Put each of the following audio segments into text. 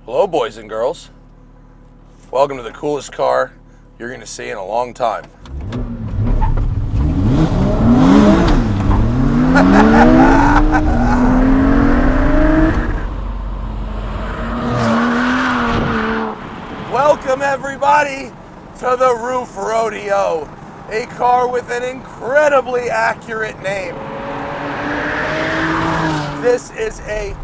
Hello, boys and girls. Welcome to the coolest car you're going to see in a long time. Welcome, everybody, to the RUF Rodeo, a car with an incredibly accurate name. This is a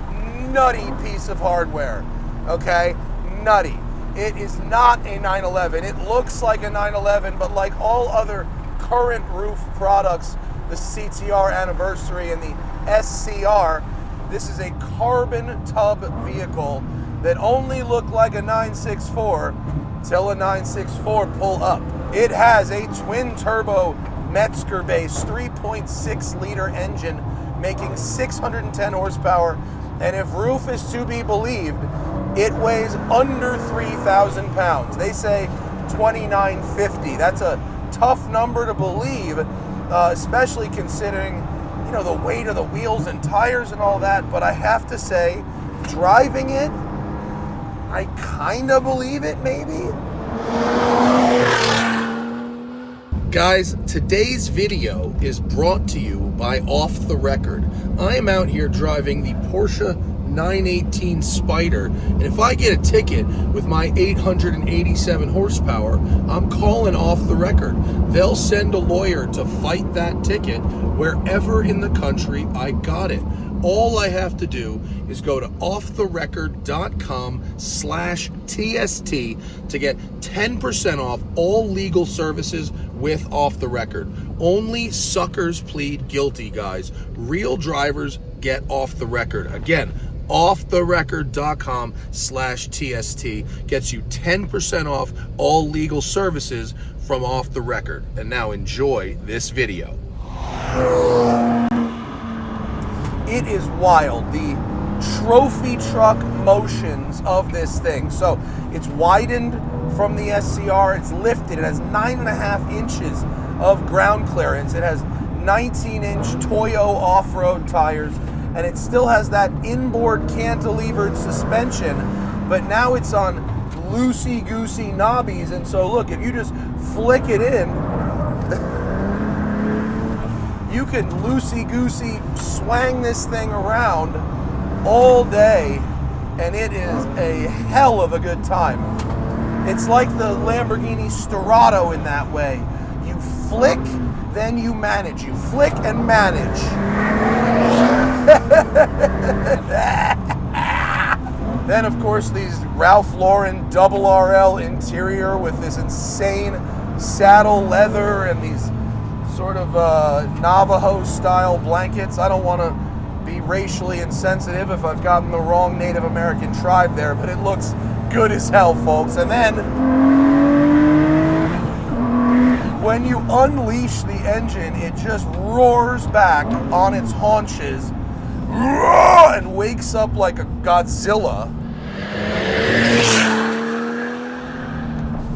nutty piece of hardware. Okay, nutty. It is not a 911. It looks like a 911, but like all other current RUF products, the CTR Anniversary and the SCR, this is a carbon tub vehicle that only looked like a 964 till a 964 pull up. It has a twin turbo Metzger base 3.6 liter engine making 610 horsepower, and if RUF is to be believed, it weighs under 3,000 pounds. They say 2,950. That's a tough number to believe, especially considering, you know, the weight of the wheels and tires and all that. But I have to say, driving it, I kind of believe it, maybe. Guys, today's video is brought to you by Off the Record. I am out here driving the Porsche 918 Spider, and if I get a ticket with my 887 horsepower, I'm calling Off the Record. They'll send a lawyer to fight that ticket wherever in the country I got it. All I have to do is go to offtherecord.com/TST to get 10% off all legal services with Off the Record. Only suckers plead guilty, guys. Real drivers get Off the Record. Again, offtherecord.com/TST gets you 10% off all legal services from Off the Record. And now enjoy this video. It is wild, the trophy truck motions of this thing. So it's widened from the SCR, it's lifted, it has 9.5 inches of ground clearance, it has 19-inch Toyo off-road tires, and it still has that inboard cantilevered suspension, but now it's on loosey-goosey knobbies. And so look, if you just flick it in, you can loosey-goosey swang this thing around all day, and it is a hell of a good time. It's like the Lamborghini Storado in that way. You flick, then you manage. You flick and manage. Then, of course, these Ralph Lauren double RL interior with this insane saddle leather and these sort of Navajo style blankets. I don't want to be racially insensitive if I've gotten the wrong Native American tribe there, but it looks good as hell, folks. And then when you unleash the engine, it just roars back on its haunches and wakes up like a Godzilla.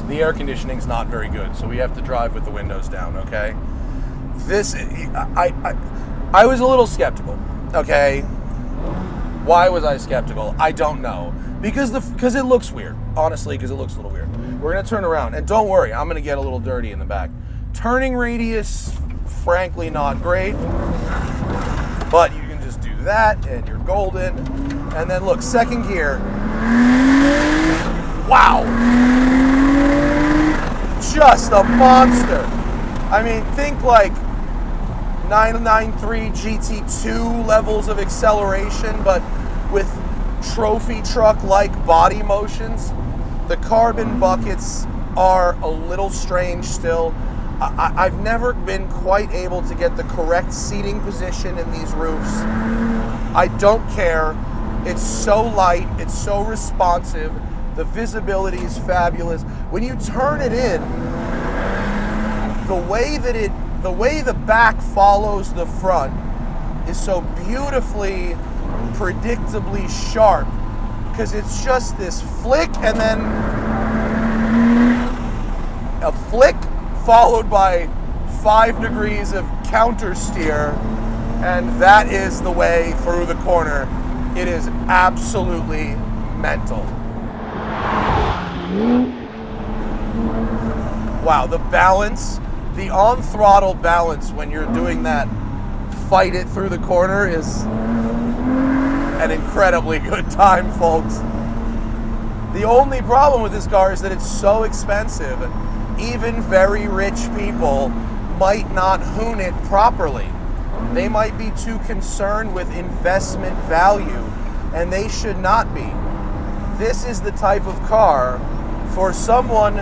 The air conditioning's not very good, so we have to drive with the windows down, okay? This, I was a little skeptical, okay? Why was I skeptical? I don't know. Because it looks weird. Honestly, because it looks a little weird. We're going to turn around, and don't worry, I'm going to get a little dirty in the back. Turning radius, frankly, not great. But you can just do that, and you're golden. And then look, second gear. Wow! Just a monster. I mean, think like 993 GT2 levels of acceleration, but with trophy truck-like body motions. The carbon buckets are a little strange still. I've never been quite able to get the correct seating position in these RUFs. I don't care. It's so light, it's so responsive. The visibility is fabulous. When you turn it in, the way the back follows the front is so beautifully, predictably sharp, because it's just this flick and then a flick followed by 5 degrees of counter steer, and that is the way through the corner. It is absolutely mental. Wow, the balance, the on-throttle balance when you're doing that fight it through the corner is an incredibly good time, folks. The only problem with this car is that it's so expensive. Even very rich people might not hoon it properly. They might be too concerned with investment value, and they should not be. This is the type of car for someone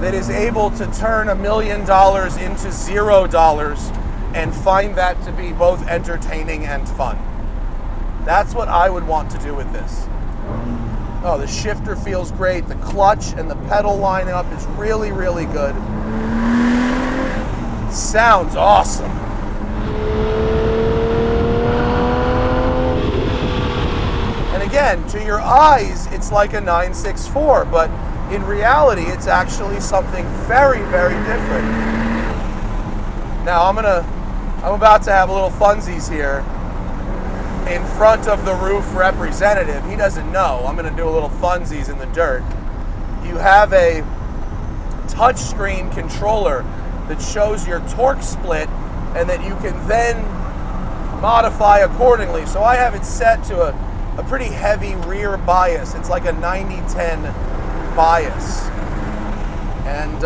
that is able to turn $1 million into $0 and find that to be both entertaining and fun. That's what I would want to do with this. Oh, the shifter feels great. The clutch and the pedal lineup is really, really good. Sounds awesome. And again, to your eyes, it's like a 964, but in reality, it's actually something very, very different. Now, I'm about to have a little funsies here in front of the RUF representative. He doesn't know. I'm going to do a little funsies in the dirt. You have a touchscreen controller that shows your torque split and that you can then modify accordingly. So I have it set to a pretty heavy rear bias. It's like a 90-10 bias. And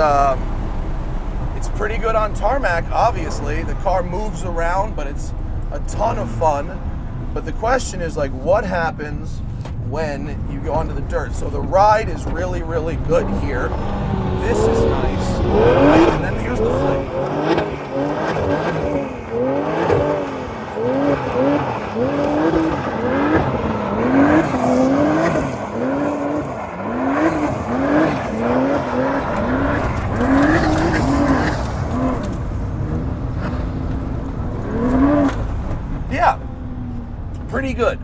it's pretty good on tarmac, obviously. The car moves around, but it's a ton of fun. But the question is, like, what happens when you go onto the dirt? So the ride is really, really good here. This is nice. And then here's the flip. Yeah. Pretty good.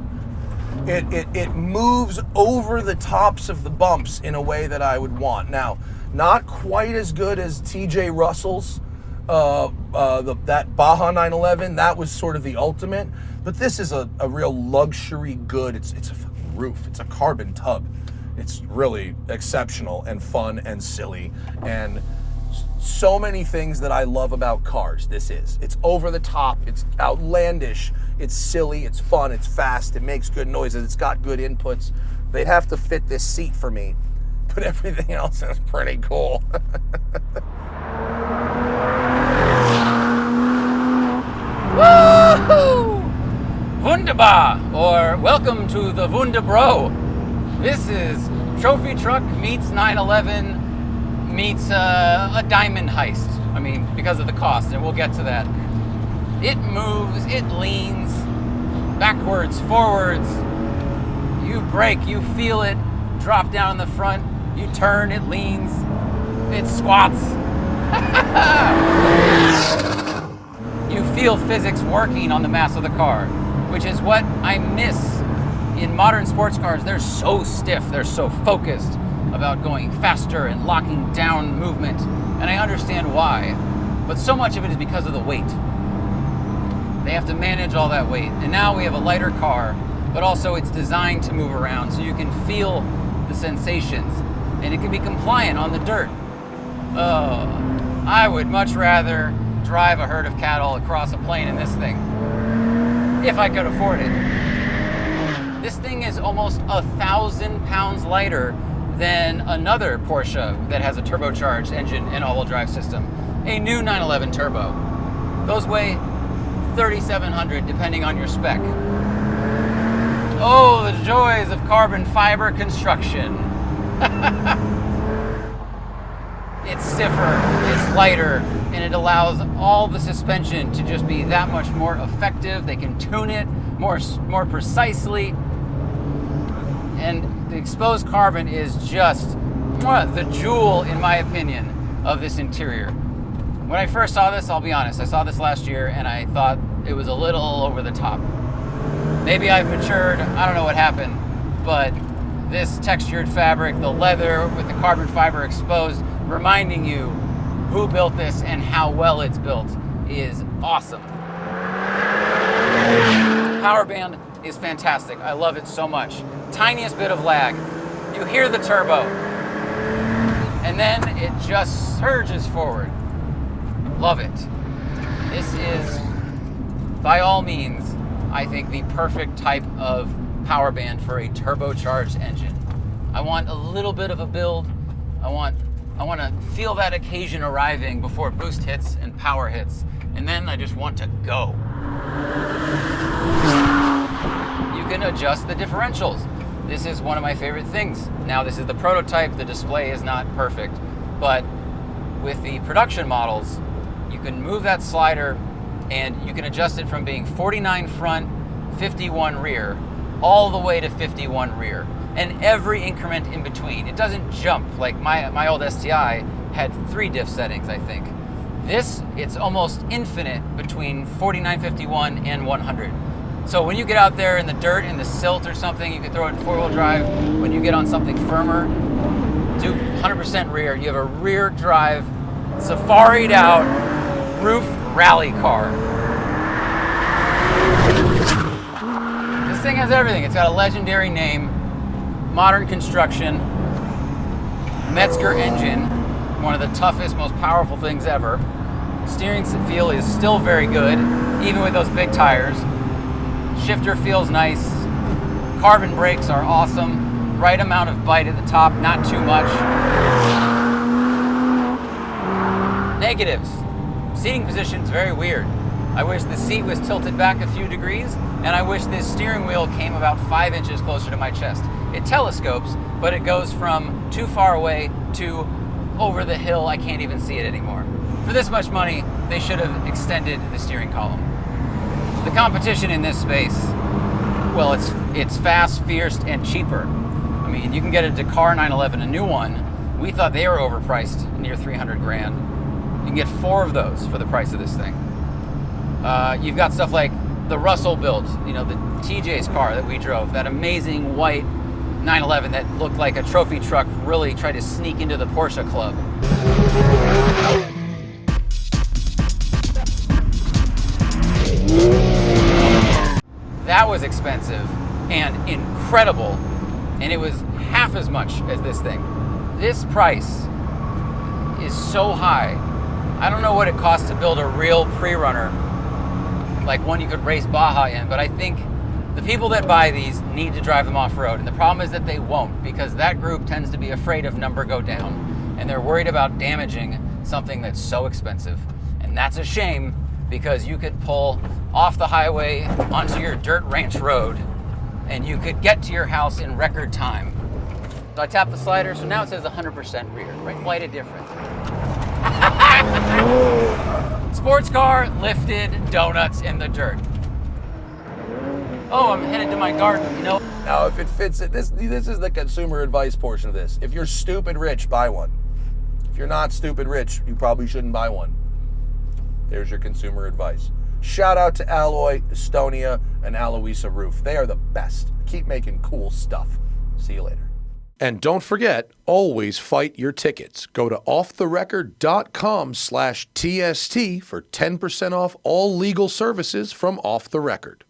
It moves over the tops of the bumps in a way that I would want. Now, not quite as good as TJ Russell's, that Baja 911. That was sort of the ultimate. But this is a real luxury good. It's a fucking RUF. It's a carbon tub. It's really exceptional and fun and silly and so many things that I love about cars. It's over the top. It's outlandish. It's silly, it's fun, it's fast, it makes good noises, it's got good inputs. They'd have to fit this seat for me, but everything else is pretty cool. Woohoo! Wunderbar, or welcome to the Wunderbro. This is trophy truck meets 911 meets a diamond heist. I mean, because of the cost, and we'll get to that. It moves, it leans, backwards, forwards. You brake, you feel it drop down in the front. You turn, it leans, it squats. You feel physics working on the mass of the car, which is what I miss in modern sports cars. They're so stiff, they're so focused about going faster and locking down movement, and I understand why, but so much of it is because of the weight. They have to manage all that weight. And now we have a lighter car, but also it's designed to move around so you can feel the sensations. And it can be compliant on the dirt. I would much rather drive a herd of cattle across a plain in this thing, if I could afford it. This thing is almost 1,000 pounds lighter than another Porsche that has a turbocharged engine and all-wheel drive system. A new 911 Turbo. Those weigh 3,700 depending on your spec. Oh, the joys of carbon fiber construction. It's stiffer, it's lighter, and it allows all the suspension to just be that much more effective. They can tune it more precisely. And the exposed carbon is just the jewel, in my opinion, of this interior. When I first saw this, I'll be honest, I saw this last year and I thought it was a little over the top. Maybe I've matured, I don't know what happened, but this textured fabric, the leather with the carbon fiber exposed, reminding you who built this and how well it's built is awesome. Power band is fantastic. I love it so much. Tiniest bit of lag. You hear the turbo. and then it just surges forward. Love it. This is, by all means, I think the perfect type of power band for a turbocharged engine. I want a little bit of a build. I want to feel that occasion arriving before boost hits and power hits, and then I just want to go. You can adjust the differentials. This is one of my favorite things. Now, this is the prototype. The display is not perfect, but with the production models, you can move that slider and you can adjust it from being 49 front, 51 rear, all the way to 51 rear, and every increment in between. It doesn't jump like my old STI had 3 diff settings, I think. This, it's almost infinite between 49, 51, and 100. So when you get out there in the dirt, in the silt or something, you can throw it in 4-wheel drive. When you get on something firmer, do 100% rear. You have a rear drive, safaried out RUF rally car. This thing has everything. It's got a legendary name, modern construction, Metzger engine, one of the toughest, most powerful things ever. Steering feel is still very good, even with those big tires. Shifter feels nice. Carbon brakes are awesome. Right amount of bite at the top, not too much. Negatives. Seating position's very weird. I wish the seat was tilted back a few degrees, and I wish this steering wheel came about 5 inches closer to my chest. It telescopes, but it goes from too far away to over the hill. I can't even see it anymore. For this much money, they should have extended the steering column. The competition in this space, well, it's fast, fierce, and cheaper. I mean, you can get a Dakar 911, a new one. We thought they were overpriced, near 300 grand. You can get 4 of those for the price of this thing. You've got stuff like the Russell build, you know, the TJ's car that we drove, that amazing white 911 that looked like a trophy truck really tried to sneak into the Porsche club. That was expensive and incredible, and it was half as much as this thing. This price is so high. I don't know what it costs to build a real pre-runner, like one you could race Baja in, but I think the people that buy these need to drive them off-road, and the problem is that they won't, because that group tends to be afraid of number go down, and they're worried about damaging something that's so expensive. And that's a shame, because you could pull off the highway onto your dirt ranch road, and you could get to your house in record time. So I tap the slider, so now it says 100% rear, right? Quite a difference. Sports car, lifted, donuts in the dirt. Oh, I'm headed to my garden, you know? Now, if it fits it, this is the consumer advice portion of this. If you're stupid rich, buy one. If you're not stupid rich, you probably shouldn't buy one. There's your consumer advice. Shout out to Alloy, Estonia, and Aloisa Roof. They are the best. Keep making cool stuff. See you later. And don't forget, always fight your tickets. Go to offtherecord.com/TST for 10% off all legal services from Off the Record.